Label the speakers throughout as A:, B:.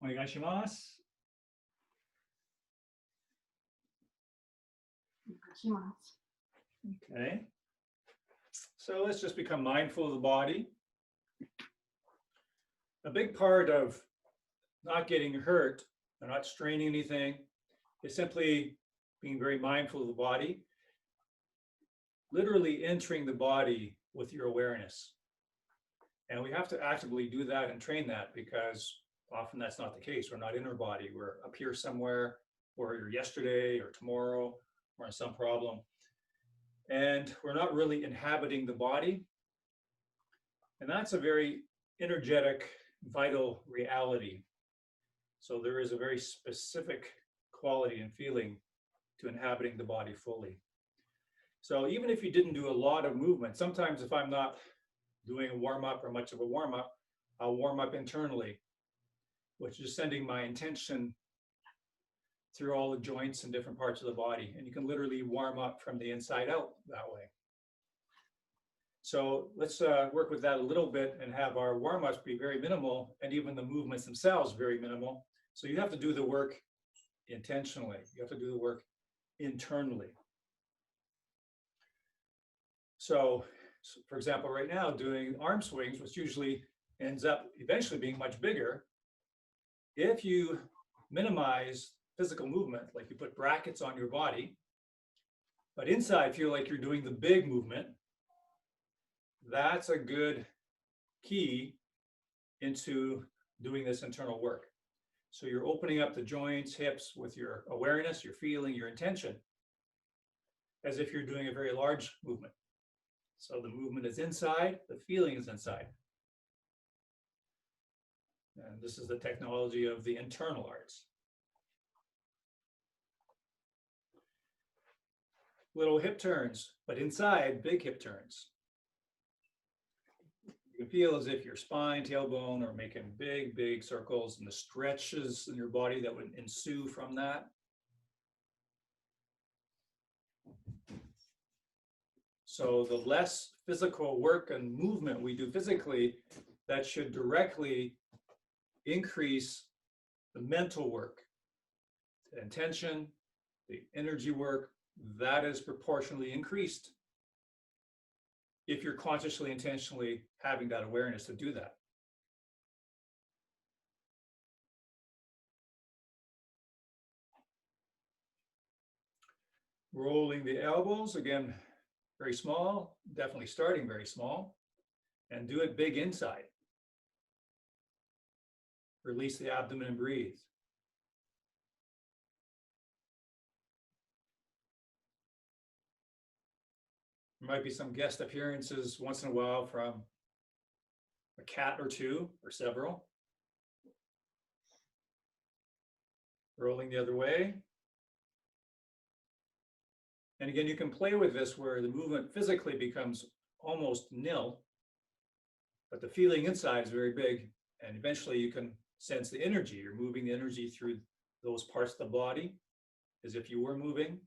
A: Onegaishimasu. Okay. So let's just become mindful of the body. A big part of not getting hurt or not straining anything is simply being very mindful of the body, literally entering the body with your awareness. And we have to actively do that and train that, because often that's not the case. We're not in our body. We're up here somewhere, or you're yesterday or tomorrow, or in some problem. And we're not really inhabiting the body. And that's a very energetic, vital reality. So there is a very specific quality and feeling to inhabiting the body fully. So even if you didn't do a lot of movement, sometimes if I'm not doing a warm-up or much of a warm-up, I'll warm up internally, which is sending my intention through all the joints and different parts of the body. And you can literally warm up from the inside out that way. So let's work with that a little bit and have our warm-ups be very minimal, and even the movements themselves very minimal. So you have to do the work intentionally. You have to do the work internally. So for example, right now doing arm swings, which usually ends up eventually being much bigger, if you minimize physical movement, like you put brackets on your body, but inside feel like you're doing the big movement, that's a good key into doing this internal work. So you're opening up the joints, hips with your awareness, your feeling, your intention, as if you're doing a very large movement. So the movement is inside, the feeling is inside. And this is the technology of the internal arts. Little hip turns, but inside, big hip turns. You can feel as if your spine, tailbone are making big, big circles, and the stretches in your body that would ensue from that. So the less physical work and movement we do physically, that should directly increase the mental work, the intention, the energy work, that is proportionally increased if you're consciously, intentionally having that awareness to do that. Rolling the elbows, again, very small, definitely starting very small, and do it big inside. Release the abdomen and breathe. There might be some guest appearances once in a while from a cat or two or several. Rolling the other way. And again, you can play with this where the movement physically becomes almost nil, but the feeling inside is very big. And eventually you can sense the energy. You're moving the energy through those parts of the body as if you were moving.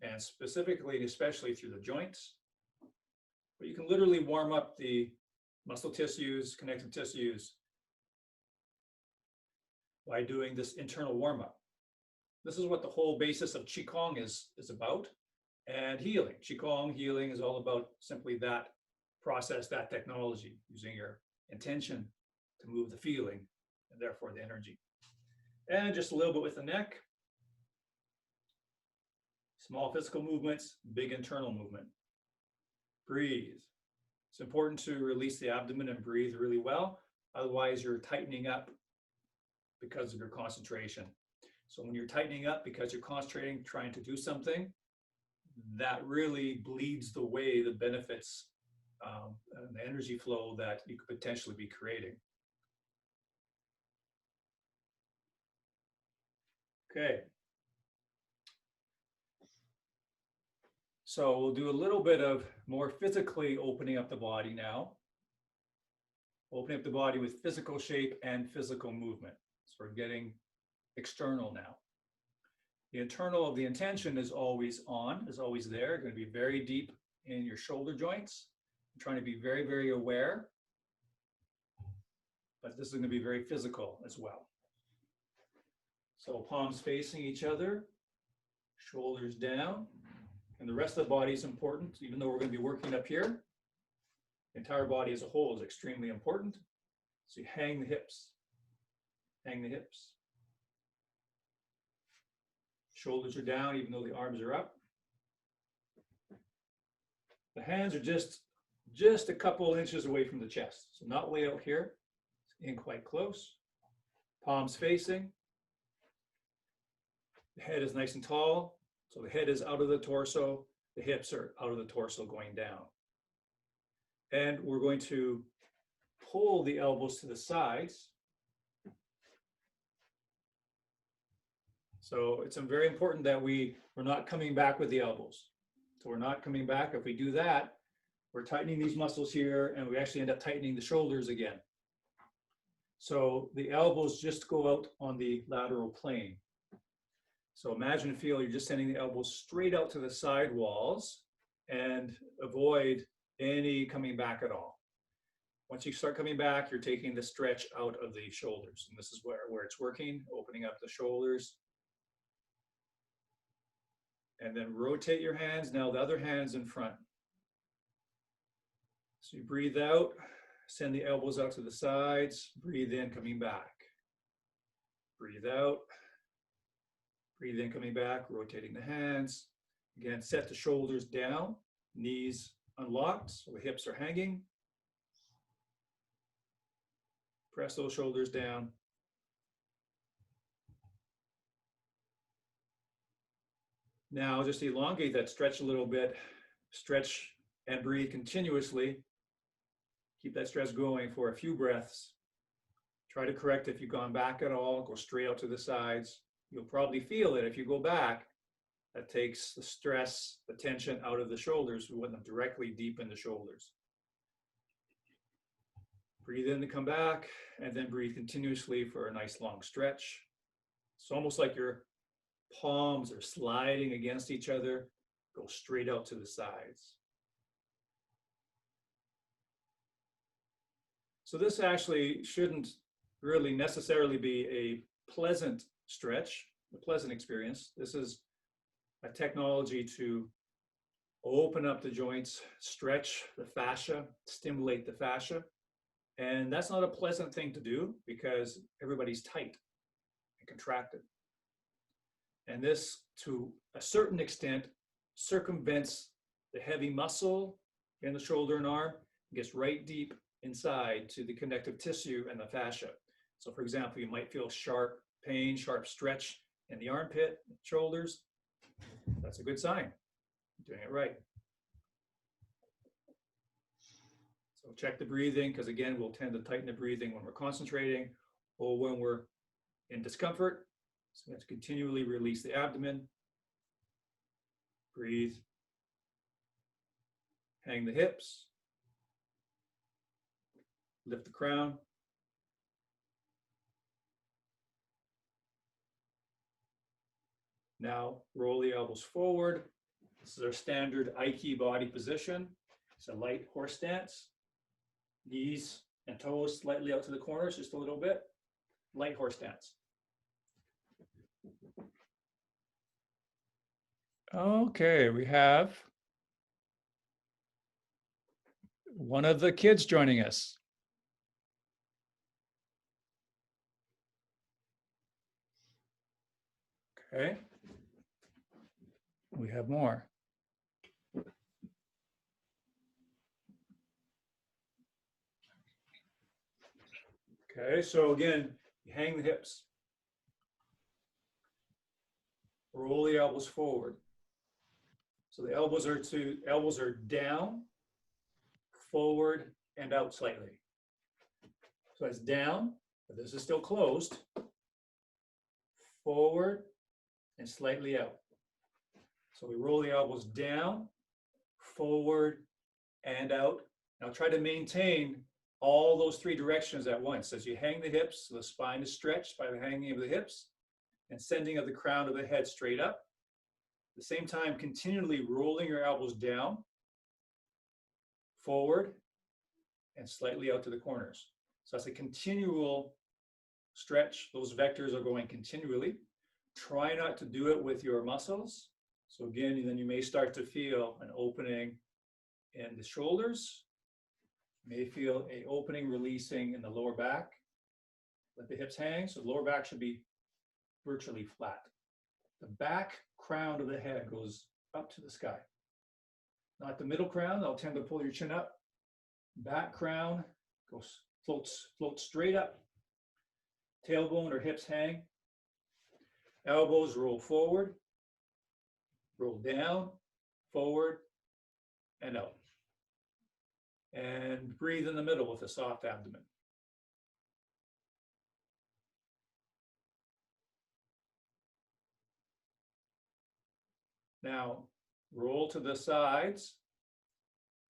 A: And specifically, especially through the joints. But you can literally warm up the muscle tissues, connective tissues by doing this internal warm-up. This is what the whole basis of Qigong is about, and healing. Qigong healing is all about simply that process, that technology, using your intention to move the feeling and therefore the energy. And just a little bit with the neck. Small physical movements, big internal movement. Breathe. It's important to release the abdomen and breathe really well. Otherwise, you're tightening up because of your concentration. So when you're tightening up because you're concentrating, trying to do something, that really bleeds away the benefits and the energy flow that you could potentially be creating. Okay. So we'll do a little bit of more physically opening up the body now. Opening up the body with physical shape and physical movement. So we're getting external now. The internal of the intention is always on, is always there, going to be very deep in your shoulder joints. I'm trying to be very, very aware. but this is going to be very physical as well. So palms facing each other, shoulders down, and the rest of the body is important, even though we're going to be working up here. The entire body as a whole is extremely important. So you hang the hips, hang the hips. Shoulders are down, even though the arms are up. The hands are just a couple inches away from the chest. So not way out here, in quite close. Palms facing. The head is nice and tall. So the head is out of the torso. The hips are out of the torso going down. And we're going to pull the elbows to the sides. So it's very important that we're not coming back with the elbows. So we're not coming back. If we do that, we're tightening these muscles here, and we actually end up tightening the shoulders again. So the elbows just go out on the lateral plane. So imagine and feel you're just sending the elbows straight out to the side walls and avoid any coming back at all. Once you start coming back, you're taking the stretch out of the shoulders. And this is where it's working, opening up the shoulders. And then rotate your hands. Now the other hand's in front. So you breathe out, send the elbows out to the sides, breathe in, coming back. Breathe out, breathe in, coming back, rotating the hands. Again, set the shoulders down, knees unlocked, so the hips are hanging. Press those shoulders down. Now just elongate that stretch a little bit, stretch and breathe continuously. Keep that stretch going for a few breaths. Try to correct if you've gone back at all, go straight out to the sides. You'll probably feel it if you go back. That takes the stress, the tension out of the shoulders. We want them directly deep in the shoulders. Breathe in to come back, and then breathe continuously for a nice long stretch. It's almost like your palms are sliding against each other. Go straight out to the sides. So this actually shouldn't really necessarily be a pleasant stretch, a pleasant experience. This is a technology to open up the joints, stretch the fascia, stimulate the fascia. And that's not a pleasant thing to do because everybody's tight and contracted. And this, to a certain extent, circumvents the heavy muscle in the shoulder and arm, gets right deep inside to the connective tissue and the fascia. So for example, you might feel sharp pain, sharp stretch in the armpit, shoulders. That's a good sign. You're doing it right. So check the breathing, because again, we'll tend to tighten the breathing when we're concentrating or when we're in discomfort. So we have to continually release the abdomen. Breathe. Hang the hips. Lift the crown. Now roll the elbows forward. This is our standard Aikido body position. It's a light horse stance. Knees and toes slightly out to the corners, just a little bit. Light horse stance. Okay, we have one of the kids joining us. Okay. We have more. Okay, so again, you hang the hips. Roll the elbows forward. So the elbows are down, forward, and out slightly. So it's down, but this is still closed. Forward and slightly out. So we roll the elbows down, forward, and out. Now try to maintain all those three directions at once. As you hang the hips, so the spine is stretched by the hanging of the hips and sending of the crown of the head straight up. At the same time, continually rolling your elbows down, forward, and slightly out to the corners. So that's a continual stretch. Those vectors are going continually. Try not to do it with your muscles. So again, then you may start to feel an opening in the shoulders. You may feel an opening releasing in the lower back. Let the hips hang. So the lower back should be virtually flat. The back crown of the head goes up to the sky. Not the middle crown, that'll tend to pull your chin up. Back crown goes floats straight up. Tailbone or hips hang. Elbows roll forward, roll down, forward, and out. And breathe in the middle with a soft abdomen. Now, roll to the sides,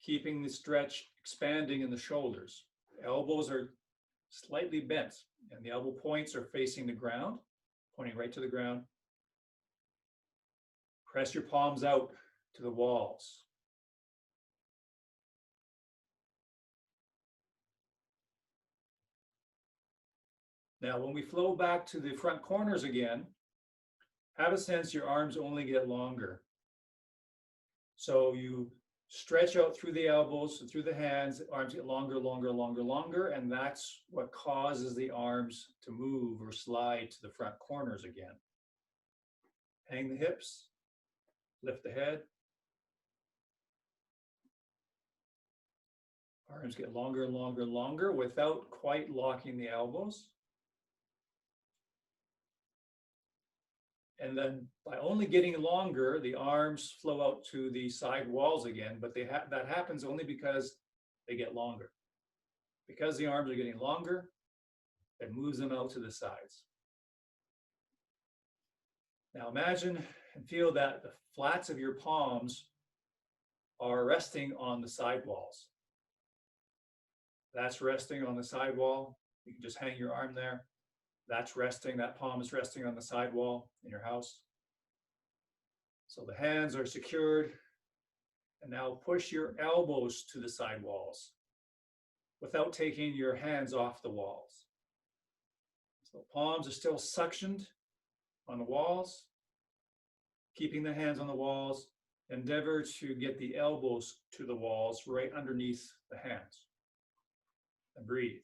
A: keeping the stretch expanding in the shoulders. Elbows are slightly bent, and the elbow points are facing the ground, pointing right to the ground. Press your palms out to the walls. Now, when we flow back to the front corners again, have a sense your arms only get longer. So you stretch out through the elbows, through the hands, arms get longer, longer, longer, longer, and that's what causes the arms to move or slide to the front corners again. Hang the hips, lift the head. Arms get longer and longer and longer without quite locking the elbows. And then by only getting longer, the arms flow out to the side walls again, but that happens only because they get longer. Because the arms are getting longer, it moves them out to the sides. Now imagine and feel that the flats of your palms are resting on the side walls. That's resting on the side wall. You can just hang your arm there. That's resting, that palm is resting on the side wall in your house. So the hands are secured. And now push your elbows to the side walls without taking your hands off the walls. So palms are still suctioned on the walls. Keeping the hands on the walls. Endeavor to get the elbows to the walls right underneath the hands. And breathe.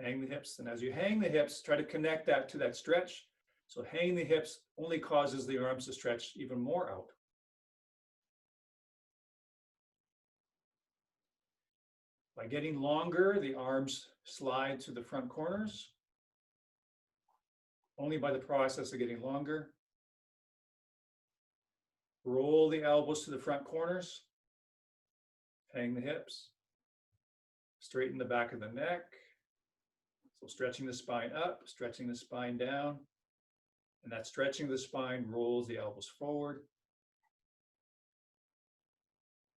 A: Hang the hips, and as you hang the hips, try to connect that to that stretch. So hanging the hips only causes the arms to stretch even more out. By getting longer, the arms slide to the front corners. Only by the process of getting longer. Roll the elbows to the front corners. Hang the hips. Straighten the back of the neck. So stretching the spine up, stretching the spine down. And that stretching the spine rolls the elbows forward.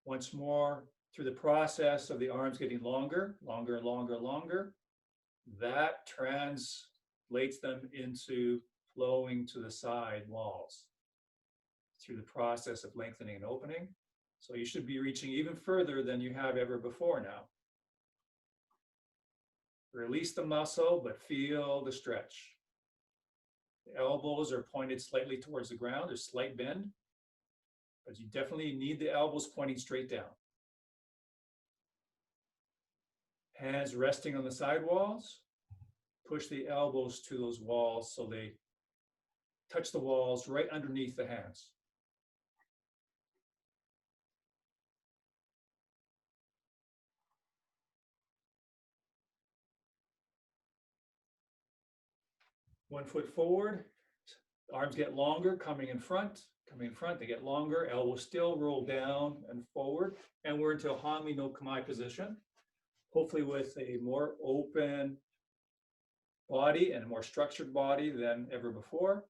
A: Once more, through the process of the arms getting longer, longer, longer, longer, that translates them into flowing to the side walls through the process of lengthening and opening. So you should be reaching even further than you have ever before now. Release the muscle, but feel the stretch. The elbows are pointed slightly towards the ground, there's slight bend, but you definitely need the elbows pointing straight down. Hands resting on the side walls. Push the elbows to those walls so they touch the walls right underneath the hands. One foot forward, arms get longer, coming in front, they get longer, elbows still roll down and forward, and we're into a Hanmi no Kamae position, hopefully with a more open body and a more structured body than ever before.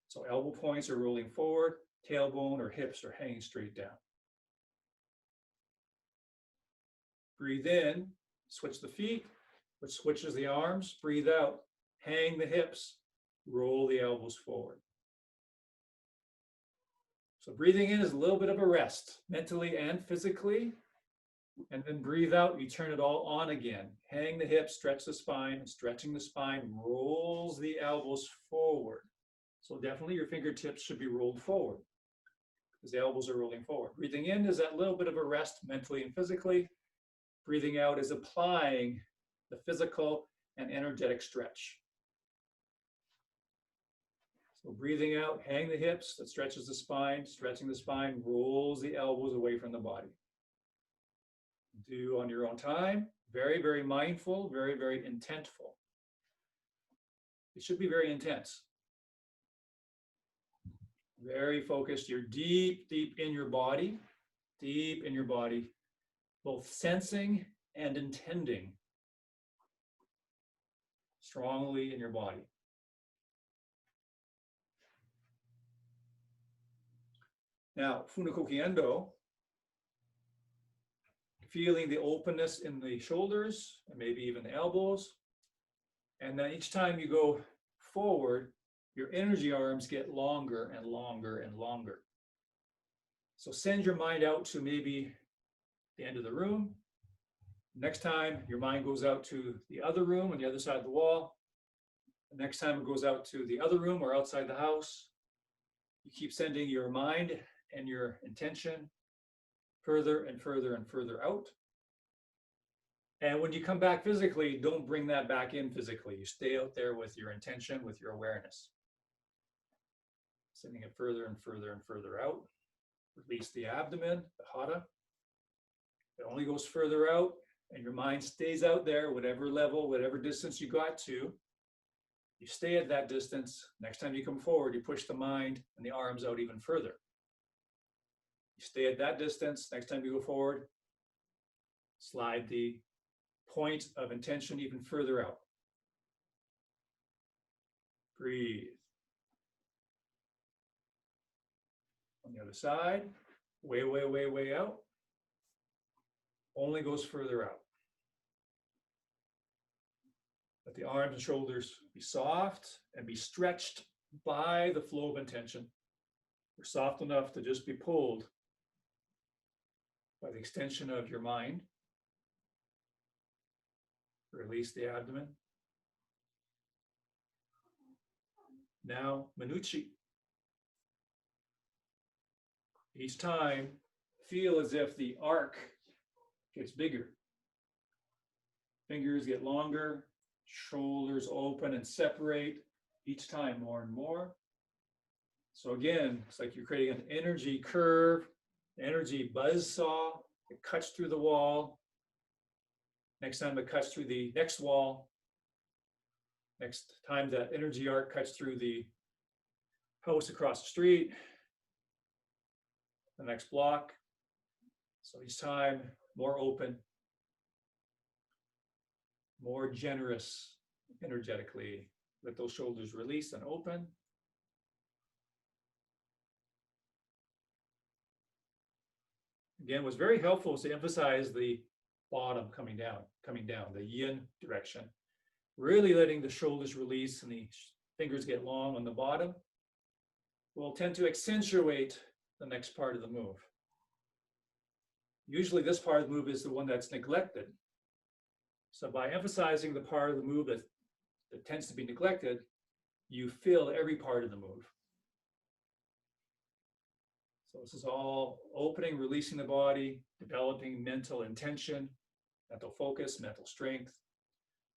A: So elbow points are rolling forward, tailbone or hips are hanging straight down. Breathe in, switch the feet, which switches the arms, breathe out. Hang the hips, roll the elbows forward. So breathing in is a little bit of a rest, mentally and physically. And then breathe out, you turn it all on again. Hang the hips, stretch the spine, stretching the spine rolls the elbows forward. So definitely your fingertips should be rolled forward because the elbows are rolling forward. Breathing in is that little bit of a rest mentally and physically. Breathing out is applying the physical and energetic stretch. So breathing out, hang the hips, that stretches the spine, stretching the spine, rolls the elbows away from the body. Do on your own time, very, very mindful, very, very intentful. It should be very intense. Very focused. You're deep, deep in your body, both sensing and intending strongly in your body. Now, Funakoki Endo, feeling the openness in the shoulders and maybe even the elbows. And then each time you go forward, your energy arms get longer and longer and longer. So send your mind out to maybe the end of the room. Next time, your mind goes out to the other room on the other side of the wall. The next time it goes out to the other room or outside the house. You keep sending your mind and your intention further and further and further out. And when you come back physically, don't bring that back in physically. You stay out there with your intention, with your awareness. Sending it further and further and further out. Release the abdomen, the hara. It only goes further out, and your mind stays out there, whatever level, whatever distance you got to. You stay at that distance. Next time you come forward, you push the mind and the arms out even further. You stay at that distance. Next time you go forward, slide the point of intention even further out. Breathe. On the other side, way, way, way, way out. Only goes further out. Let the arms and shoulders be soft and be stretched by the flow of intention. They're soft enough to just be pulled by the extension of your mind. Release the abdomen. Now, Manucci. Each time, feel as if the arc gets bigger. Fingers get longer, shoulders open and separate each time more and more. So again, it's like you're creating an energy curve, energy buzzsaw. It cuts through the wall. Next time it cuts through the next wall. Next time that energy arc cuts through the house across the street. The next block. So each time more open, more generous energetically. Let those shoulders release and open. Again, what's very helpful is to emphasize the bottom coming down, the yin direction. Really letting the shoulders release and the fingers get long on the bottom will tend to accentuate the next part of the move. Usually this part of the move is the one that's neglected. So by emphasizing the part of the move that tends to be neglected, you feel every part of the move. So this is all opening, releasing the body, developing mental intention, mental focus, mental strength,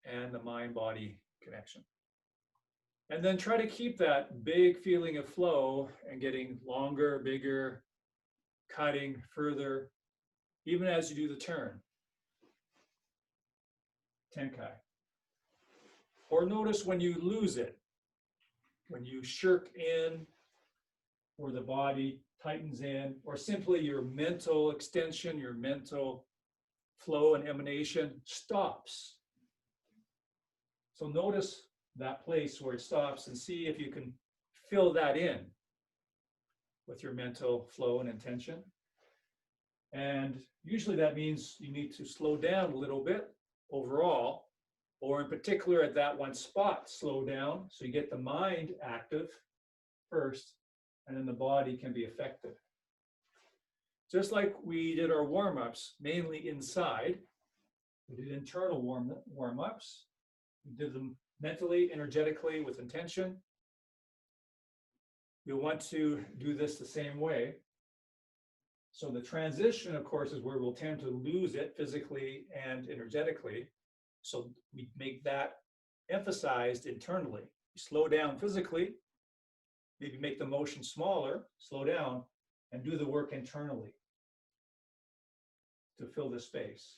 A: and the mind-body connection. And then try to keep that big feeling of flow and getting longer, bigger, cutting further, even as you do the turn. Tenkai. Or notice when you lose it, when you shirk in, or the body tightens in, or simply your mental extension, your mental flow and emanation stops. So notice that place where it stops and see if you can fill that in with your mental flow and intention. And usually that means you need to slow down a little bit overall, or in particular at that one spot, slow down so you get the mind active first, and then the body can be affected. Just like we did our warm-ups, mainly inside, we did internal warm-ups. We did them mentally, energetically, with intention. We want to do this the same way. So the transition, of course, is where we'll tend to lose it physically and energetically. So we make that emphasized internally. You slow down physically, maybe make the motion smaller, slow down, and do the work internally to fill the space.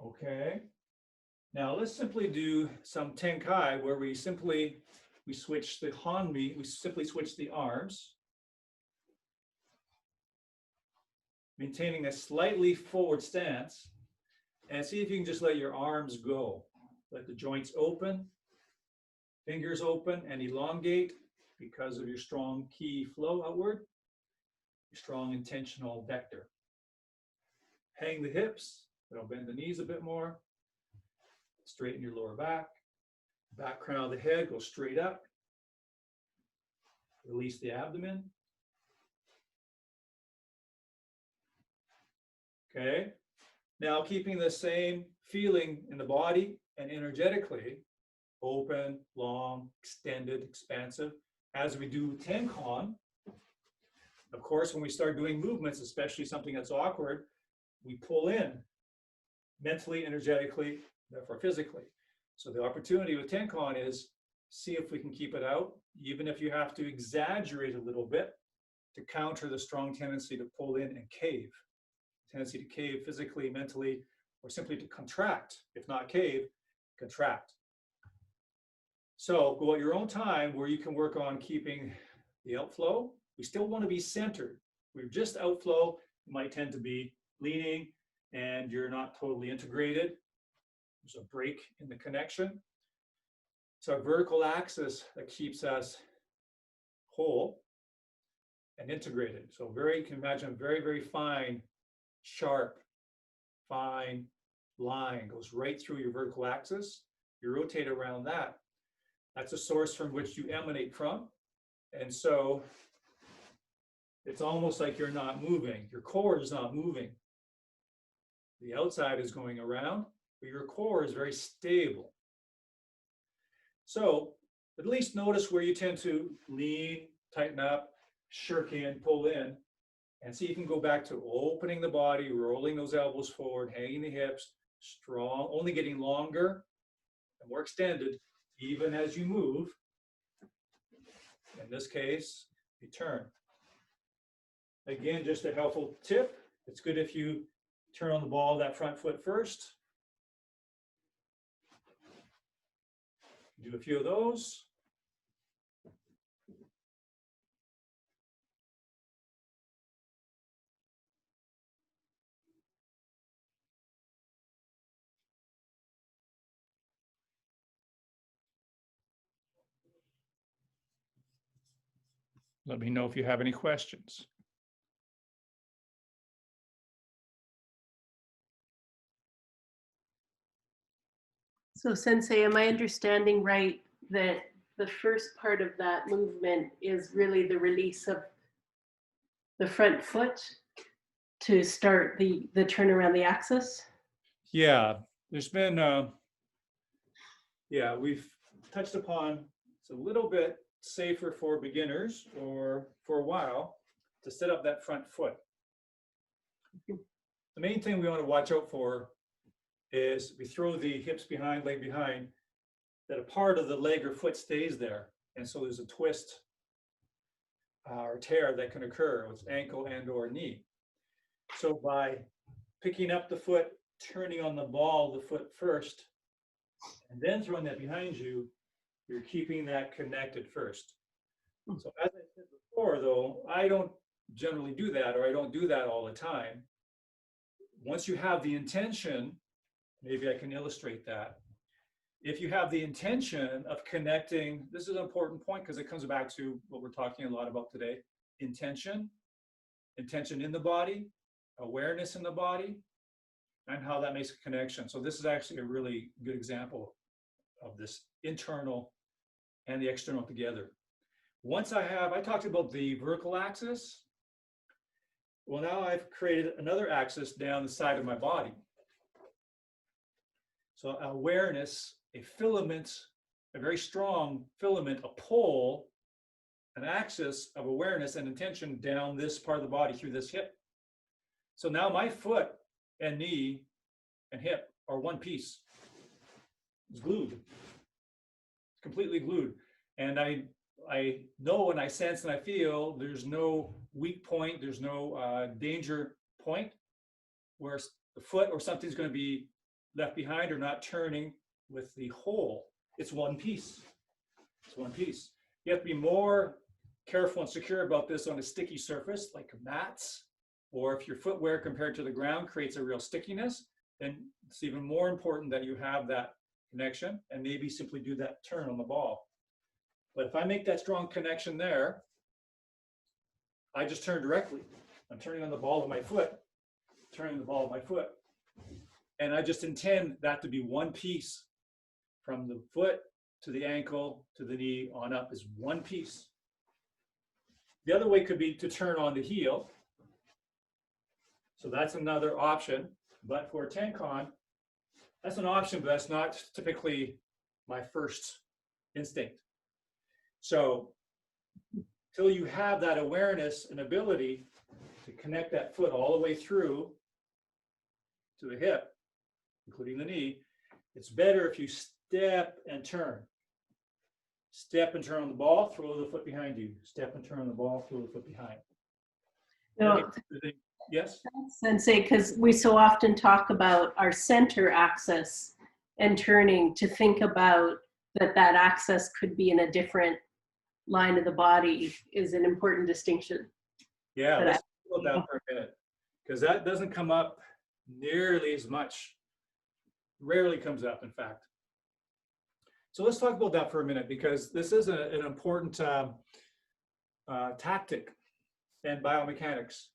A: Okay. Now let's simply do some tenkai where we switch the hanmi, we simply switch the arms, maintaining a slightly forward stance, and see if you can just let your arms go. Let the joints open, fingers open and elongate because of your strong ki flow outward, your strong intentional vector. Hang the hips, bend the knees a bit more. Straighten your lower back. Back crown of the head goes straight up. Release the abdomen. Okay. Now keeping the same feeling in the body and energetically, open, long, extended, expansive, as we do Tenkan. Of course, when we start doing movements, especially something that's awkward, we pull in mentally, energetically, therefore physically. So the opportunity with Tenkan is see if we can keep it out, even if you have to exaggerate a little bit to counter the strong tendency to pull in and cave. Tendency to cave physically, mentally, or simply to contract. If not cave, contract. So go at your own time where you can work on keeping the outflow. We still want to be centered. We're just outflow, you might tend to be leaning and you're not totally integrated. There's a break in the connection. It's our vertical axis that keeps us whole and integrated. So you can imagine a very, very fine, sharp, fine line goes right through your vertical axis. You rotate around that. That's a source from which you emanate from. And so it's almost like you're not moving. Your core is not moving. The outside is going around, but your core is very stable. So at least notice where you tend to lean, tighten up, shirk in, pull in, and see if you can go back to opening the body, rolling those elbows forward, hanging the hips, strong, only getting longer and more extended, even as you move. In this case, you turn. Again, just a helpful tip. It's good if you turn on the ball of that front foot first. Do a few of those. Let me know if you have any questions.
B: So Sensei, am I understanding right that the first part of that movement is really the release of the front foot to start the turn around the axis?
A: Yeah, there's been, we've touched upon, it's a little bit safer for beginners or for a while to set up that front foot. The main thing we want to watch out for is we throw the hips behind, leg behind, that a part of the leg or foot stays there. And so there's a twist or tear that can occur with ankle and or knee. So by picking up the foot, turning on the ball of the foot first, and then throwing that behind you, you're keeping that connected first. So as I said before, though, I don't generally do that, or I don't do that all the time. Once you have the intention, maybe I can illustrate that. If you have the intention of connecting, this is an important point because it comes back to what we're talking a lot about today, intention in the body, awareness in the body, and how that makes a connection. So this is actually a really good example of this internal and the external together. Once I talked about the vertical axis. Well, now I've created another axis down the side of my body. So awareness, a filament, a very strong filament, a pole, an axis of awareness and intention down this part of the body through this hip. So now my foot and knee and hip are one piece. It's glued, completely glued. And I know and I sense and I feel there's no weak point, there's no danger point where the foot or something's going to be left behind or not turning with the whole. It's one piece. It's one piece. You have to be more careful and secure about this on a sticky surface like mats, or if your footwear compared to the ground creates a real stickiness, then it's even more important that you have that connection and maybe simply do that turn on the ball. But if I make that strong connection there, I just turn directly. I'm turning on the ball of my foot, turning the ball of my foot. And I just intend that to be one piece from the foot to the ankle to the knee on up is one piece. The other way could be to turn on the heel. So that's another option. But for Tenkan, that's an option, but that's not typically my first instinct. So till you have that awareness and ability to connect that foot all the way through to the hip, including the knee, it's better if you step and turn. Step and turn on the ball, throw the foot behind you. Step and turn on the ball, throw the foot behind.
B: No,
A: Yes?
B: Sensei, because we so often talk about our center axis and turning, to think about that axis could be in a different line of the body is an important distinction.
A: Yeah, let's talk about that for a minute, because that doesn't come up nearly as much. Rarely comes up, in fact. So let's talk about that for a minute, because this is an important tactic in biomechanics.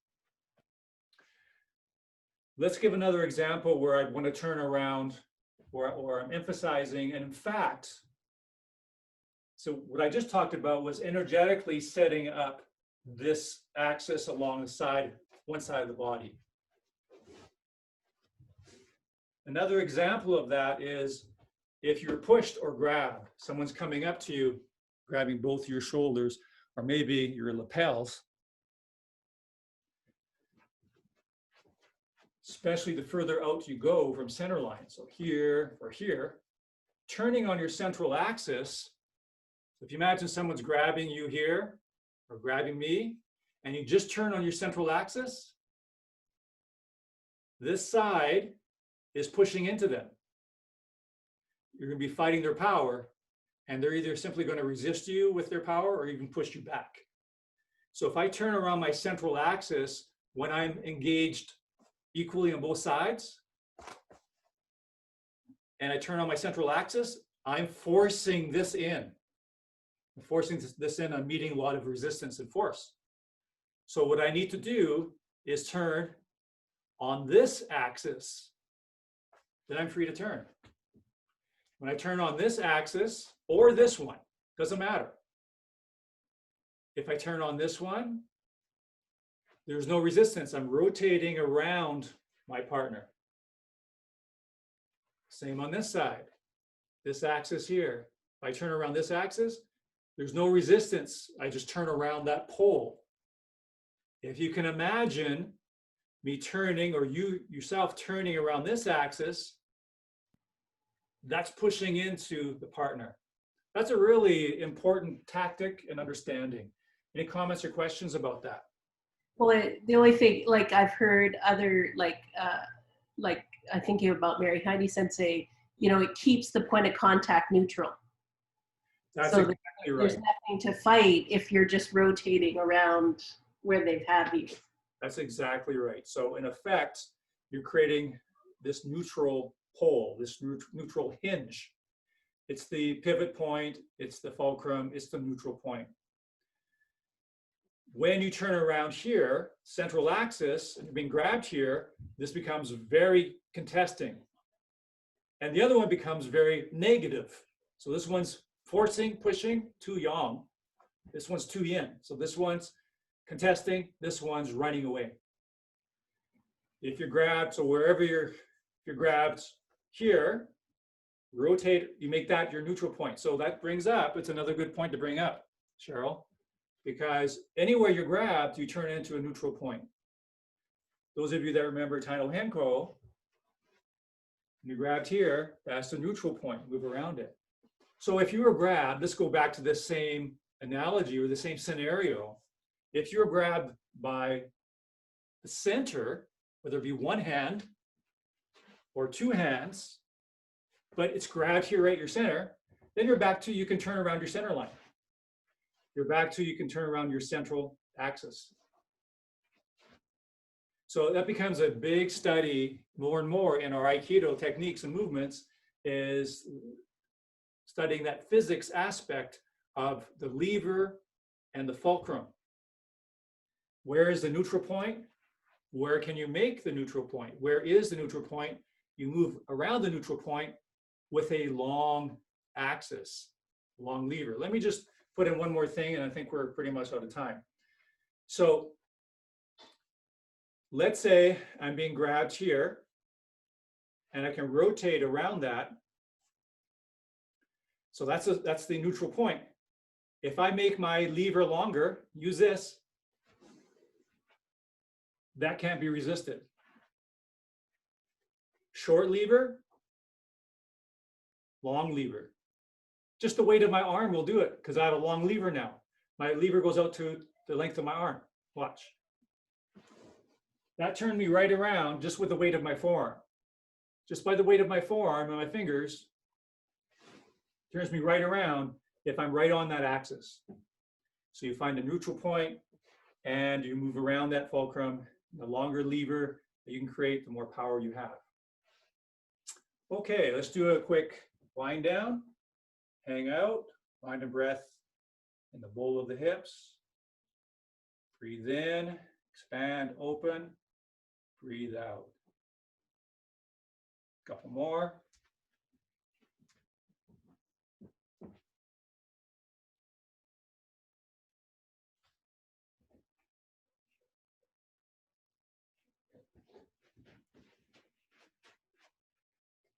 A: Let's give another example where I want to turn around, or I'm emphasizing, and in fact, so what I just talked about was energetically setting up this axis along the side, one side of the body. Another example of that is if you're pushed or grabbed, someone's coming up to you, grabbing both your shoulders, or maybe your lapels, especially the further out you go from center line, so here or here, turning on your central axis. If you imagine someone's grabbing you here or grabbing me, and you just turn on your central axis, this side is pushing into them. You're going to be fighting their power, and they're either simply going to resist you with their power or even push you back. So if I turn around my central axis when I'm engaged equally on both sides, and I turn on my central axis, I'm forcing this in. I'm forcing this in. I'm meeting a lot of resistance and force. So what I need to do is turn on this axis. Then I'm free to turn. When I turn on this axis or this one, doesn't matter. If I turn on this one, there's no resistance. I'm rotating around my partner. Same on this side, this axis here. If I turn around this axis, there's no resistance. I just turn around that pole. If you can imagine me turning, or you yourself turning around this axis, that's pushing into the partner. That's a really important tactic and understanding. Any comments or questions about that?
B: Well, the only thing, like I've heard other, like I think about Mary Heidi Sensei, it keeps the point of contact neutral.
A: That's
B: so
A: exactly right.
B: There's nothing to fight if you're just rotating around where they've had you.
A: That's exactly right. So in effect, you're creating this neutral pole, this neutral hinge. It's the pivot point, it's the fulcrum, it's the neutral point. when you turn around here, central axis, and you're being grabbed here, this becomes very contesting. And the other one becomes very negative. So this one's forcing, pushing, tu yang. This one's tu yin. So this one's contesting, this one's running away. If you're grabbed, so wherever if you're grabbed here, rotate, you make that your neutral point. So that brings up, it's another good point to bring up, Cheryl, because anywhere you're grabbed, you turn into a neutral point. Those of you that remember Taino Henko, you grabbed here, that's the neutral point, move around it. So if you were grabbed, let's go back to this same analogy or the same scenario. If you're grabbed by the center, whether it be one hand or two hands, but it's grabbed here at your center, then you're back to, you can turn around your center line. You're back to, you can turn around your central axis. So that becomes a big study more and more in our Aikido techniques and movements, is studying that physics aspect of the lever and the fulcrum. Where is the neutral point? Where can you make the neutral point? Where is the neutral point? You move around the neutral point with a long axis, long lever. Let me just put in one more thing, and I think we're pretty much out of time. So let's say I'm being grabbed here, and I can rotate around that. So that's the neutral point. If I make my lever longer, use this, that can't be resisted. Short lever, long lever. Just the weight of my arm will do it because I have a long lever now. My lever goes out to the length of my arm. Watch. That turned me right around just with the weight of my forearm. Just by the weight of my forearm and my fingers, turns me right around if I'm right on that axis. So you find a neutral point and you move around that fulcrum. The longer lever that you can create, the more power you have. Okay, let's do a quick wind down. Hang out, mind and breath in the bowl of the hips. Breathe in, expand, open, breathe out. Couple more.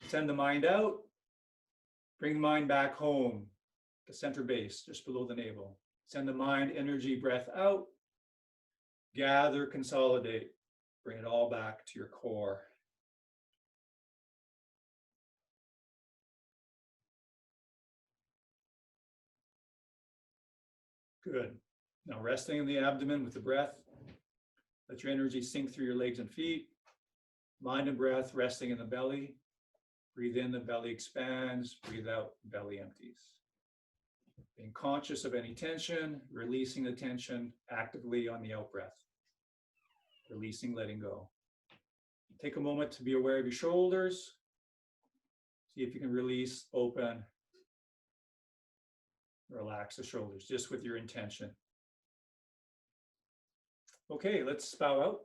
A: Send the mind out. Bring the mind back home, the center base, just below the navel. Send the mind, energy, breath out. Gather, consolidate. Bring it all back to your core. Good. Now resting in the abdomen with the breath. Let your energy sink through your legs and feet. Mind and breath resting in the belly. Breathe in, the belly expands. Breathe out, belly empties. Being conscious of any tension, releasing the tension actively on the out breath. Releasing, letting go. Take a moment to be aware of your shoulders. See if you can release, open, relax the shoulders just with your intention. Okay, let's bow out.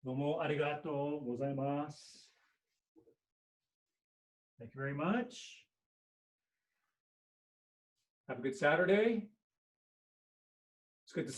A: Domo arigato gozaimasu. Thank you very much. Have a good Saturday. It's good to see you.